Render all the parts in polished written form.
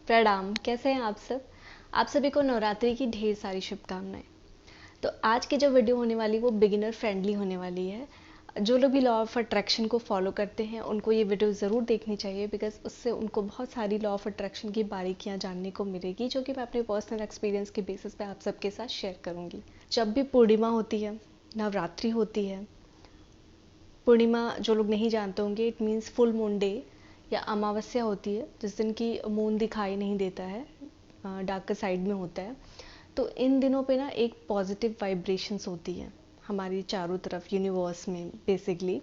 प्रणाम। कैसे हैं आप सब? आप सभी को नवरात्रि की ढेर सारी शुभकामनाएं। तो आज की जो वीडियो होने वाली वो बिगिनर फ्रेंडली होने वाली है। जो लोग भी लॉ ऑफ अट्रैक्शन को फॉलो करते हैं उनको ये वीडियो ज़रूर देखनी चाहिए, बिकॉज उससे उनको बहुत सारी लॉ ऑफ अट्रैक्शन की बारीकियां जानने को मिलेगी, जो कि मैं अपने पर्सनल एक्सपीरियंस के बेसिस पे आप सबके साथ शेयर करूंगी। जब भी पूर्णिमा होती है, नवरात्रि होती है, पूर्णिमा जो लोग नहीं जानते होंगे, it means full moon day या अमावस्या होती है, जिस दिन की मून दिखाई नहीं देता है, डार्क साइड में होता है। तो इन दिनों पे ना एक पॉजिटिव वाइब्रेशंस होती है हमारी चारों तरफ यूनिवर्स में बेसिकली।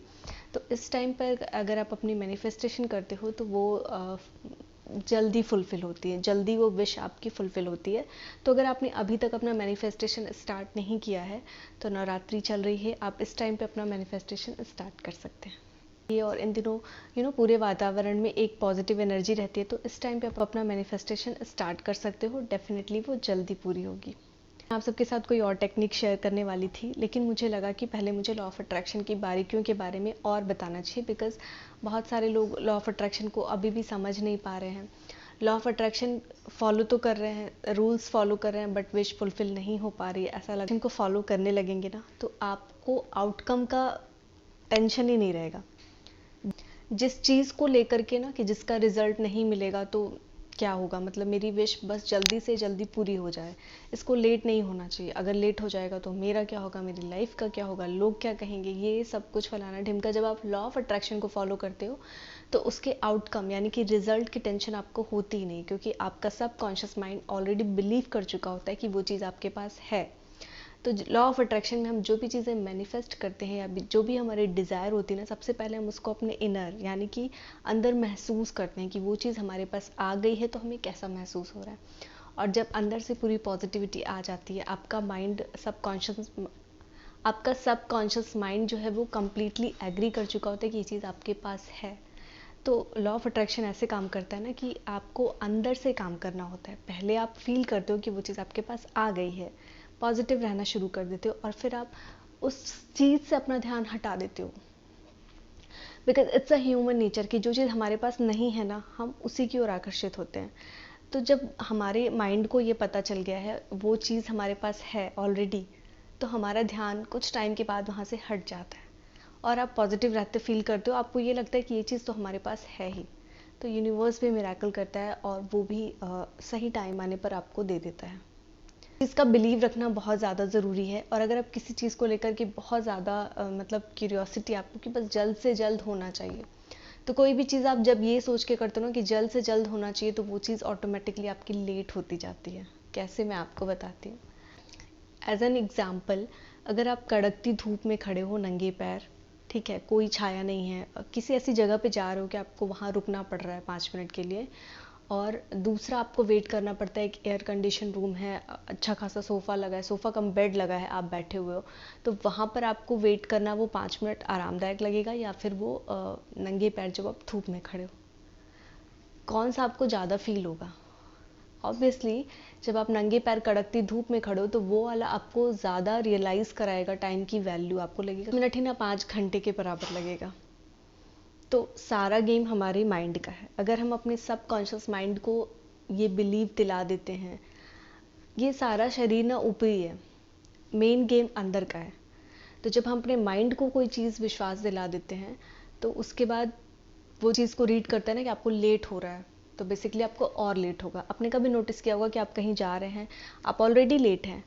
तो इस टाइम पर अगर आप अपनी मैनिफेस्टेशन करते हो तो वो जल्दी फुलफ़िल होती है, जल्दी वो विश आपकी फुलफ़िल होती है। तो अगर आपने अभी तक अपना मैनिफेस्टेशन स्टार्ट नहीं किया है तो नवरात्रि चल रही है, आप इस टाइम पे अपना मैनिफेस्टेशन स्टार्ट कर सकते हैं। ये और इन दिनों पूरे वातावरण में एक पॉजिटिव एनर्जी रहती है, तो इस टाइम पे आप अपना मैनिफेस्टेशन स्टार्ट कर सकते हो। डेफिनेटली वो जल्दी पूरी होगी। आप सबके साथ कोई और टेक्निक शेयर करने वाली थी, लेकिन मुझे लगा कि पहले मुझे लॉ ऑफ अट्रैक्शन की बारीकियों के बारे में और बताना चाहिए, बिकॉज बहुत सारे लोग लॉ ऑफ अट्रैक्शन को अभी भी समझ नहीं पा रहे हैं। लॉ ऑफ अट्रैक्शन फॉलो तो कर रहे हैं, रूल्स फॉलो कर रहे हैं, बट विश फुलफिल नहीं हो पा रही है। ऐसा लगा इनको फॉलो करने लगेंगे ना तो आपको आउटकम का टेंशन ही नहीं रहेगा। जिस चीज़ को लेकर के ना कि जिसका रिजल्ट नहीं मिलेगा तो क्या होगा, मतलब मेरी विश बस जल्दी से जल्दी पूरी हो जाए, इसको लेट नहीं होना चाहिए। अगर लेट हो जाएगा तो मेरा क्या होगा, मेरी लाइफ का क्या होगा, लोग क्या कहेंगे, ये सब कुछ फलाना ढिमका। जब आप लॉ ऑफ अट्रैक्शन को फॉलो करते हो तो उसके आउटकम यानी कि रिजल्ट की टेंशन आपको होती ही नहीं, क्योंकि आपका सब कॉन्शियस माइंड ऑलरेडी बिलीव कर चुका होता है कि वो चीज़ आपके पास है। तो लॉ ऑफ अट्रैक्शन में हम जो भी चीज़ें मैनिफेस्ट करते हैं या जो भी हमारे डिज़ायर होती है ना, सबसे पहले हम उसको अपने इनर यानी कि अंदर महसूस करते हैं कि वो चीज़ हमारे पास आ गई है तो हमें कैसा महसूस हो रहा है। और जब अंदर से पूरी पॉजिटिविटी आ जाती है, आपका सब कॉन्शियस माइंड जो है वो कम्प्लीटली एग्री कर चुका होता है कि ये चीज़ आपके पास है। तो लॉ ऑफ अट्रैक्शन ऐसे काम करता है ना कि आपको अंदर से काम करना होता है। पहले आप फील करते हो कि वो चीज़ आपके पास आ गई है, पॉजिटिव रहना शुरू कर देते हो, और फिर आप उस चीज़ से अपना ध्यान हटा देते हो। Because it's a human nature कि जो चीज़ हमारे पास नहीं है ना, हम उसी की ओर आकर्षित होते हैं। तो जब हमारे माइंड को ये पता चल गया है वो चीज़ हमारे पास है ऑलरेडी, तो हमारा ध्यान कुछ टाइम के बाद वहाँ से हट जाता है और आप पॉजिटिव रहते फील करते हो। आपको ये लगता है कि ये चीज़ तो हमारे पास है ही। तो यूनिवर्स भी मिरेकल करता है और वो भी सही टाइम आने पर आपको दे देता है। इसका बिलीव रखना बहुत ज़्यादा ज़रूरी है। और अगर आप किसी चीज़ को लेकर के बहुत ज़्यादा मतलब क्यूरियोसिटी आपको कि बस जल्द से जल्द होना चाहिए, तो कोई भी चीज़ आप जब ये सोच के करते हो ना कि जल्द से जल्द होना चाहिए, तो वो चीज़ ऑटोमेटिकली आपकी लेट होती जाती है। कैसे, मैं आपको बताती हूँ। एज एन एग्जाम्पल, अगर आप कड़कती धूप में खड़े हो नंगे पैर, ठीक है, कोई छाया नहीं है, किसी ऐसी जगह पे जा रहे हो कि आपको वहाँ रुकना पड़ रहा है 5 मिनट के लिए, और दूसरा आपको वेट करना पड़ता है, एक एयर कंडीशन रूम है, अच्छा खासा सोफ़ा लगा है, सोफ़ा कम बेड लगा है, आप बैठे हुए हो, तो वहाँ पर आपको वेट करना वो 5 मिनट आरामदायक लगेगा, या फिर वो नंगे पैर जब आप धूप में खड़े हो, कौन सा आपको ज़्यादा फील होगा? ऑब्वियसली जब आप नंगे पैर कड़कती धूप में खड़े हो तो वो वाला आपको ज़्यादा रियलाइज़ कराएगा टाइम की वैल्यू। आपको लगेगा मिनट ही ना 5 घंटे के बराबर लगेगा। तो सारा गेम हमारे माइंड का है। अगर हम अपने सब कॉन्शियस माइंड को ये बिलीव दिला देते हैं, ये सारा शरीर ना ऊपरी है, मेन गेम अंदर का है। तो जब हम अपने माइंड को कोई चीज़ विश्वास दिला देते हैं तो उसके बाद वो चीज़ को रीड करता है ना कि आपको लेट हो रहा है, तो बेसिकली आपको और लेट होगा। आपने कभी नोटिस किया होगा कि आप कहीं जा रहे हैं, आप ऑलरेडी लेट हैं,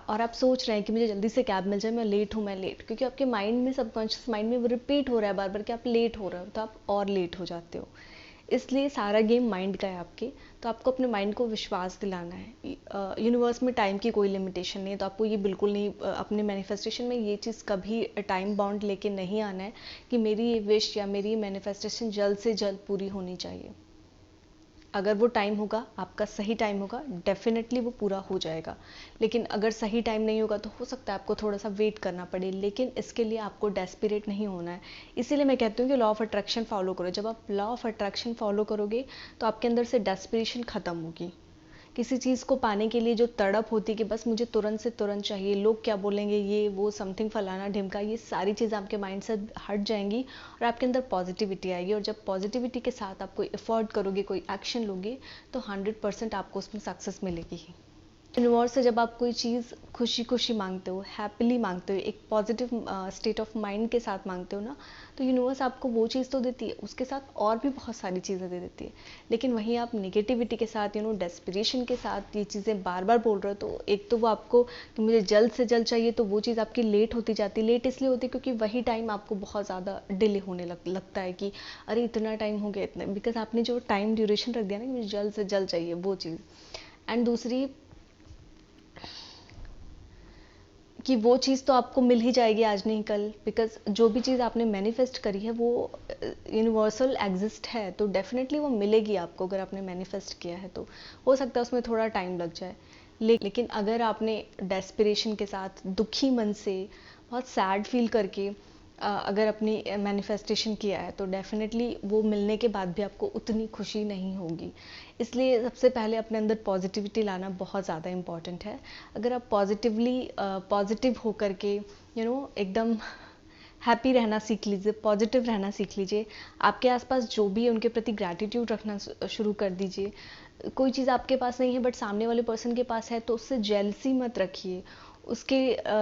और आप सोच रहे हैं कि मुझे जल्दी से कैब मिल जाए, मैं लेट हूँ, मैं लेट, क्योंकि आपके माइंड में, सबकॉन्शियस माइंड में वो रिपीट हो रहा है बार बार कि आप लेट हो रहे हो, तो आप और लेट हो जाते हो। इसलिए सारा गेम माइंड का है आपके। तो आपको अपने माइंड को विश्वास दिलाना है। यूनिवर्स में टाइम की कोई लिमिटेशन नहीं है, तो आपको ये बिल्कुल नहीं, अपने मैनिफेस्टेशन में ये चीज़ कभी टाइम बाउंड लेके नहीं आना है कि मेरी ये विश या मेरी मैनिफेस्टेशन जल्द से जल्द पूरी होनी चाहिए। अगर वो टाइम होगा, आपका सही टाइम होगा, डेफिनेटली वो पूरा हो जाएगा। लेकिन अगर सही टाइम नहीं होगा तो हो सकता है आपको थोड़ा सा वेट करना पड़े, लेकिन इसके लिए आपको डेस्परेट नहीं होना है। इसीलिए मैं कहती हूँ कि लॉ ऑफ अट्रैक्शन फॉलो करो। जब आप लॉ ऑफ अट्रैक्शन फॉलो करोगे तो आपके अंदर से डेस्परेशन ख़त्म होगी, किसी चीज़ को पाने के लिए जो तड़प होती है कि बस मुझे तुरंत से तुरंत चाहिए, लोग क्या बोलेंगे, ये वो समथिंग फलाना ढिमका, ये सारी चीज़ें आपके माइंड से हट जाएंगी और आपके अंदर पॉजिटिविटी आएगी। और जब पॉजिटिविटी के साथ आप कोई एफर्ट करोगे, कोई एक्शन लोगे, तो 100% आपको उसमें सक्सेस मिलेगी ही। यूनिवर्स से जब आप कोई चीज़ खुशी खुशी मांगते हो, हैप्पीली मांगते हो, एक पॉजिटिव स्टेट ऑफ माइंड के साथ मांगते हो ना, तो यूनिवर्स आपको वो चीज़ तो देती है, उसके साथ और भी बहुत सारी चीज़ें दे देती है। लेकिन वहीं आप नेगेटिविटी के साथ, डेस्पिरेशन के साथ ये चीज़ें बार बार बोल रहे हो, तो एक तो वो आपको कि मुझे जल्द से जल्द चाहिए, तो वो चीज़ आपकी लेट होती जाती है। लेट इसलिए होती है क्योंकि वही टाइम आपको बहुत ज़्यादा डिले होने लगता है कि अरे इतना टाइम हो गया, इतना, बिकॉज आपने जो टाइम ड्यूरेशन रख दिया ना कि मुझे जल्द से जल्द चाहिए वो चीज़। एंड दूसरी कि वो चीज़ तो आपको मिल ही जाएगी आज नहीं कल, बिकॉज जो भी चीज़ आपने मैनिफेस्ट करी है वो यूनिवर्सल एग्जिस्ट है, तो डेफिनेटली वो मिलेगी आपको। अगर आपने मैनिफेस्ट किया है तो हो सकता है उसमें थोड़ा टाइम लग जाए, लेकिन अगर आपने डेस्पिरेशन के साथ, दुखी मन से, बहुत सैड फील करके अगर अपनी मैनिफेस्टेशन किया है, तो डेफिनेटली वो मिलने के बाद भी आपको उतनी खुशी नहीं होगी। इसलिए सबसे पहले अपने अंदर पॉजिटिविटी लाना बहुत ज़्यादा इम्पॉर्टेंट है। अगर आप पॉजिटिव होकर के एकदम हैप्पी रहना सीख लीजिए, पॉजिटिव रहना सीख लीजिए। आपके आसपास जो भी है उनके प्रति ग्रैटिट्यूड रखना शुरू कर दीजिए। कोई चीज़ आपके पास नहीं है बट सामने वाले पर्सन के पास है, तो उससे जेलसी मत रखिए, उसके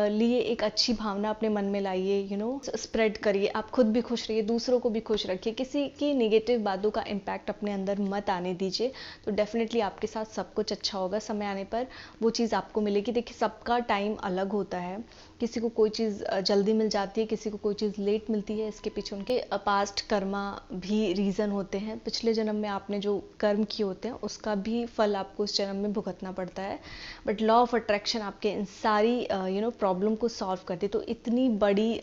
लिए एक अच्छी भावना अपने मन में लाइए, स्प्रेड करिए। आप खुद भी खुश रहिए, दूसरों को भी खुश रखिए, किसी की नेगेटिव बातों का इम्पैक्ट अपने अंदर मत आने दीजिए, तो डेफिनेटली आपके साथ सब कुछ अच्छा होगा। समय आने पर वो चीज़ आपको मिलेगी। देखिए, सबका टाइम अलग होता है, किसी को कोई चीज़ जल्दी मिल जाती है, किसी को कोई चीज़ लेट मिलती है। इसके पीछे उनके पास्ट कर्मा भी रीज़न होते हैं। पिछले जन्म में आपने जो कर्म किए होते हैं उसका भी फल आपको इस जन्म में भुगतना पड़ता है। बट लॉ ऑफ अट्रैक्शन आपके इन सारी प्रॉब्लम को सॉल्व करती है। तो इतनी बड़ी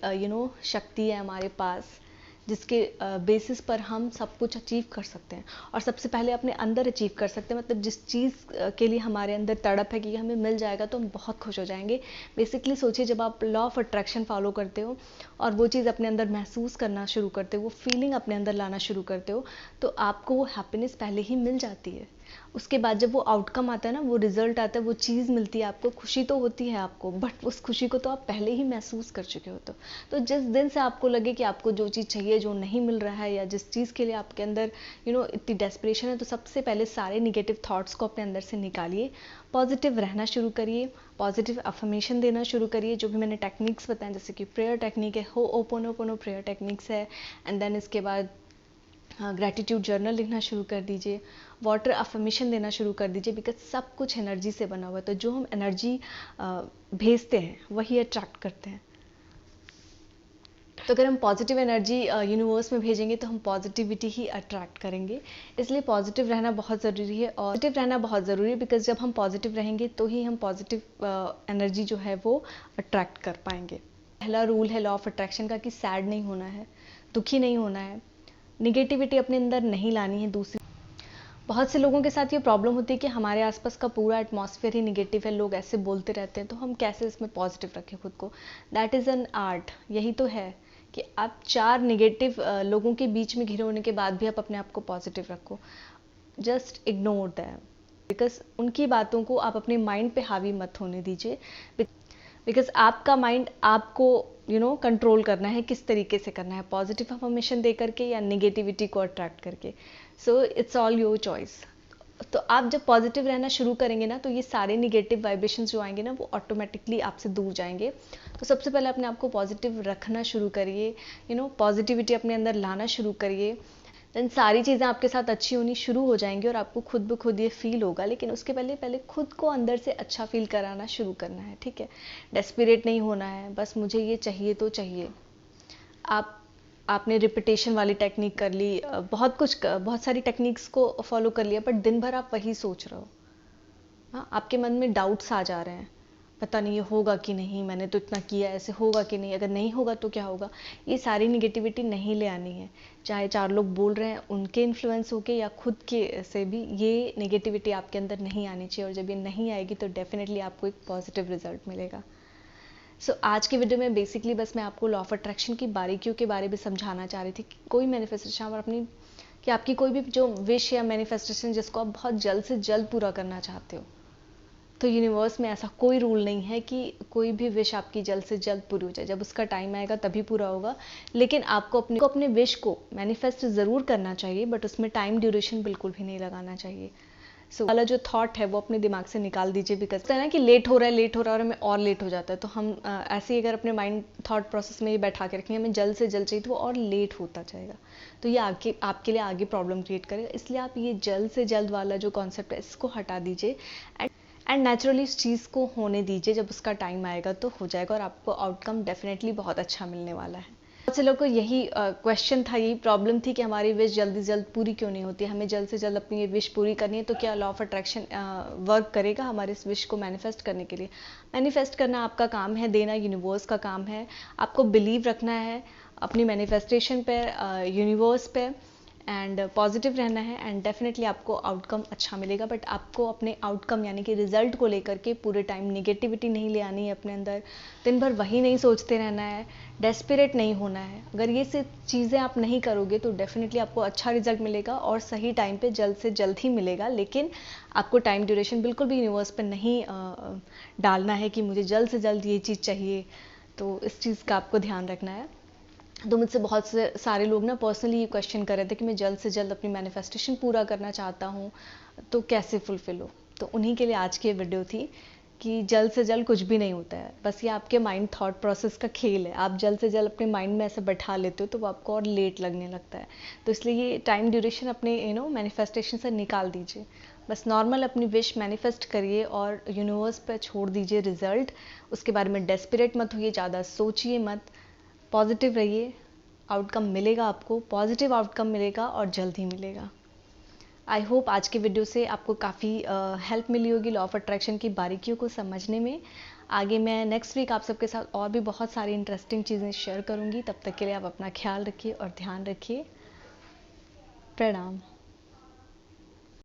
शक्ति है हमारे पास, जिसके बेसिस पर हम सब कुछ अचीव कर सकते हैं, और सबसे पहले अपने अंदर अचीव कर सकते हैं। मतलब जिस चीज़ के लिए हमारे अंदर तड़प है कि हमें मिल जाएगा, तो हम बहुत खुश हो जाएंगे। बेसिकली सोचिए, जब आप लॉ ऑफ अट्रैक्शन फॉलो करते हो और वो चीज़ अपने अंदर महसूस करना शुरू करते हो, वो फीलिंग अपने अंदर लाना शुरू करते हो, तो आपको वो हैप्पीनेस पहले ही मिल जाती है। उसके बाद जब वो आउटकम आता है ना, वो रिजल्ट आता है, वो चीज़ मिलती है आपको, खुशी तो होती है आपको, बट उस खुशी को तो आप पहले ही महसूस कर चुके हो। तो जिस दिन से आपको लगे कि आपको जो चीज़ चाहिए जो नहीं मिल रहा है, या जिस चीज़ के लिए आपके अंदर इतनी डेस्परेशन है, तो सबसे पहले सारे निगेटिव थॉट्स को अपने अंदर से निकालिए, पॉजिटिव रहना शुरू करिए, पॉजिटिव अफर्मेशन देना शुरू करिए। जो भी मैंने टेक्निक्स बताएं, जैसे कि प्रेयर टेक्निक है, होओपोनोपोनो प्रेयर टेक्निक्स है, एंड देन इसके बाद ग्रैटिट्यूड जर्नल लिखना शुरू कर दीजिए, वाटर अफर्मेशन देना शुरू कर दीजिए, बिकॉज सब कुछ एनर्जी से बना हुआ है। तो जो हम एनर्जी भेजते हैं वही अट्रैक्ट करते हैं। तो अगर हम पॉजिटिव एनर्जी यूनिवर्स में भेजेंगे तो हम पॉजिटिविटी ही अट्रैक्ट करेंगे। इसलिए पॉजिटिव रहना बहुत ज़रूरी है, और पॉजिटिव रहना बहुत ज़रूरी है, बिकॉज जब हम पॉजिटिव रहेंगे तो ही हम पॉजिटिव एनर्जी जो है वो अट्रैक्ट कर पाएंगे। पहला रूल है लॉ ऑफ अट्रैक्शन का कि सैड नहीं होना है, दुखी नहीं होना है, निगेटिविटी अपने अंदर नहीं लानी है। दूसरी, बहुत से लोगों के साथ ये प्रॉब्लम होती है कि हमारे आसपास का पूरा एटमॉस्फेयर ही निगेटिव है, लोग ऐसे बोलते रहते हैं, तो हम कैसे इसमें पॉजिटिव रखें खुद को। That is an art. यही तो है कि आप 4 निगेटिव लोगों के बीच में घिरे होने के बाद भी आप अपने आप को पॉजिटिव रखो। जस्ट इग्नोर दैम, बिकॉज उनकी बातों को आप अपने माइंड पे हावी मत होने दीजिए, बिकॉज आपका माइंड आपको कंट्रोल करना है, किस तरीके से करना है, पॉजिटिव अफर्मेशन दे करके या निगेटिविटी को अट्रैक्ट करके। So it's all your choice. तो आप जब पॉजिटिव रहना शुरू करेंगे ना, तो ये सारे निगेटिव वाइब्रेशंस जो आएंगे ना, वो ऑटोमेटिकली आपसे दूर जाएंगे। तो सबसे पहले अपने आप को पॉजिटिव रखना शुरू करिए, पॉजिटिविटी अपने अंदर लाना शुरू करिए, देन सारी चीज़ें आपके साथ अच्छी होनी शुरू हो जाएंगी और आपको खुद ब खुद ये फील होगा। लेकिन उसके पहले खुद को अंदर से अच्छा फील कराना शुरू करना है, ठीक है। डेस्परेट नहीं होना है, बस मुझे ये चाहिए तो चाहिए। आपने रिपीटेशन वाली टेक्निक कर ली, बहुत सारी टेक्निक्स को फॉलो कर लिया, बट दिन भर आप वही सोच रहे हो। हाँ, आपके मन में डाउट्स आ जा रहे हैं, पता नहीं ये होगा कि नहीं, मैंने तो इतना किया, ऐसे होगा कि नहीं, अगर नहीं होगा तो क्या होगा। ये सारी निगेटिविटी नहीं ले आनी है, चाहे 4 लोग बोल रहे हैं उनके इन्फ्लुएंस होके या खुद के से भी, ये निगेटिविटी आपके अंदर नहीं आनी चाहिए। और जब ये नहीं आएगी तो डेफिनेटली आपको एक पॉजिटिव रिजल्ट मिलेगा। सो आज की वीडियो में बेसिकली बस मैं आपको लॉ ऑफ अट्रैक्शन की बारीकियों के बारे में समझाना चाह रही थी कि कोई मैनिफेस्टेशन आप अपनी कि आपकी कोई भी जो विश या मैनिफेस्टेशन जिसको आप बहुत जल्द से जल्द पूरा करना चाहते हो, तो यूनिवर्स में ऐसा कोई रूल नहीं है कि कोई भी विश आपकी जल्द से जल्द पूरी हो जाए। जब उसका टाइम आएगा तभी पूरा होगा, लेकिन आपको अपने विश को मैनिफेस्ट ज़रूर करना चाहिए, बट उसमें टाइम ड्यूरेशन बिल्कुल भी नहीं लगाना चाहिए। वाला जो थॉट है वो अपने दिमाग से निकाल दीजिए, बिकॉज है ना कि लेट हो रहा है और हमें और लेट हो जाता है, तो हम ऐसे ही अगर अपने माइंड थॉट प्रोसेस में ये बैठा के रखेंगे हमें जल्द से जल्द चाहिए, तो वो और लेट होता जाएगा, तो ये आपके लिए आगे प्रॉब्लम क्रिएट करेगा। इसलिए आप ये जल्द से जल्द वाला जो कॉन्सेप्ट है इसको हटा दीजिए एंड नेचुरली इस चीज़ को होने दीजिए। जब उसका टाइम आएगा तो हो जाएगा और आपको आउटकम डेफिनेटली बहुत अच्छा मिलने वाला है। बहुत से लोगों को यही क्वेश्चन था, यही प्रॉब्लम थी कि हमारी विश जल्दी से जल्द पूरी क्यों नहीं होती, हमें जल्द से जल्द अपनी ये विश पूरी करनी है, तो क्या लॉ ऑफ अट्रैक्शन वर्क करेगा हमारे इस विश को मैनिफेस्ट करने के लिए? मैनिफेस्ट करना आपका काम है, देना यूनिवर्स का काम है। आपको बिलीव रखना है अपनी मैनिफेस्टेशन पे, यूनिवर्स पे, एंड पॉजिटिव रहना है, एंड डेफिनेटली आपको आउटकम अच्छा मिलेगा। बट आपको अपने आउटकम यानी कि रिजल्ट को लेकर के पूरे टाइम निगेटिविटी नहीं ले आनी है अपने अंदर, दिन भर वही नहीं सोचते रहना है, डेस्परेट नहीं होना है। अगर ये सब चीज़ें आप नहीं करोगे तो डेफिनेटली आपको अच्छा रिजल्ट मिलेगा और सही टाइम पे जल्द से जल्द ही मिलेगा, लेकिन आपको टाइम ड्यूरेशन बिल्कुल भी यूनिवर्स पे नहीं डालना है कि मुझे जल्द से जल्द ये चीज़ चाहिए, तो इस चीज़ का आपको ध्यान रखना है। तो मुझसे बहुत से सारे लोग ना पर्सनली ये क्वेश्चन कर रहे थे कि मैं जल्द से जल्द अपनी मैनिफेस्टेशन पूरा करना चाहता हूँ, तो कैसे फुलफिल हो। तो उन्हीं के लिए आज की वीडियो थी कि जल्द से जल्द कुछ भी नहीं होता है, बस ये आपके माइंड थॉट प्रोसेस का खेल है। आप जल्द से जल्द अपने माइंड में ऐसे बैठा लेते हो तो वो आपको और लेट लगने लगता है, तो इसलिए ये टाइम ड्यूरेशन अपने मैनिफेस्टेशन से निकाल दीजिए। बस नॉर्मल अपनी विश मैनिफेस्ट करिए और यूनिवर्स पे छोड़ दीजिए रिजल्ट। उसके बारे में डेस्परेट मत होइए, ज़्यादा सोचिए मत, पॉजिटिव रहिए, आउटकम मिलेगा, आपको पॉजिटिव आउटकम मिलेगा और जल्द ही मिलेगा। आई होप आज के वीडियो से आपको काफ़ी हेल्प मिली होगी लॉ ऑफ अट्रैक्शन की बारीकियों को समझने में। आगे मैं नेक्स्ट वीक आप सबके साथ और भी बहुत सारी इंटरेस्टिंग चीज़ें शेयर करूँगी। तब तक के लिए आप अपना ख्याल रखिए और ध्यान रखिए। प्रणाम।